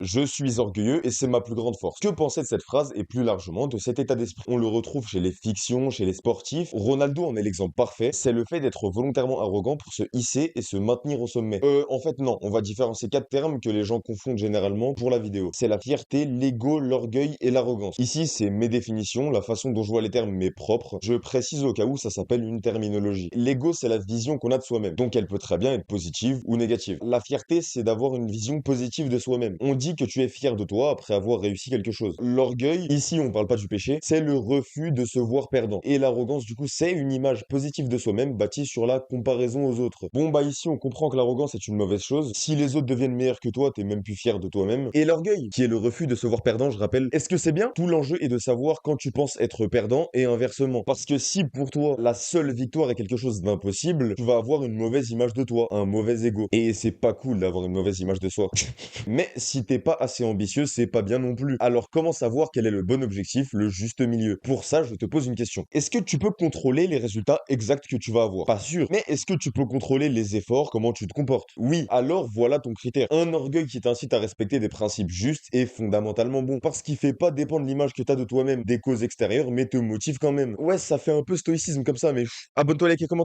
Je suis orgueilleux et c'est ma plus grande force. Que penser de cette phrase et plus largement de cet état d'esprit? On le retrouve chez les fictions, chez les sportifs. Ronaldo en est l'exemple parfait. C'est le fait d'être volontairement arrogant pour se hisser et se maintenir au sommet. En fait, non. On va différencier quatre termes que les gens confondent généralement pour la vidéo. C'est la fierté, l'ego, l'orgueil et l'arrogance. Ici, c'est mes définitions, la façon dont je vois les termes, mais propres. Je précise au cas où ça s'appelle une terminologie. L'ego, c'est la vision qu'on a de soi-même. Donc, elle peut très bien être positive ou négative. La fierté, c'est d'avoir une vision positive de soi-même. On dit que tu es fier de toi après avoir réussi quelque chose. L'orgueil, ici, on parle pas du péché, c'est le refus de se voir perdant. Et l'arrogance, du coup, c'est une image positive de soi-même bâtie sur la comparaison aux autres. Bon, bah ici, on comprend que l'arrogance est une mauvaise chose. Si les autres deviennent meilleurs que toi, t'es même plus fier de toi-même. Et l'orgueil, qui est le refus de se voir perdant, je rappelle. Est-ce que c'est bien? Tout l'enjeu est de savoir quand tu penses être perdant et inversement. Parce que si pour toi, la seule victoire est quelque chose d'impossible, tu vas avoir une mauvaise image de toi, un mauvais ego. Et c'est pas cool d'avoir une mauvaise image de soi. Mais si t'es pas assez ambitieux, c'est pas bien non plus. Alors comment savoir quel est le bon objectif, le juste milieu? Pour ça, je te pose une question. Est-ce que tu peux contrôler les résultats exacts que tu vas avoir? Pas sûr. Mais est-ce que tu peux contrôler les efforts, comment tu te comportes? Oui. Alors voilà ton critère. Un orgueil qui t'incite à respecter des principes justes est fondamentalement bon. Parce qu'il fait pas dépendre l'image que t'as de toi-même des causes extérieures, mais te motive quand même. Ouais, ça fait un peu stoïcisme comme ça, mais abonne-toi, like et commente.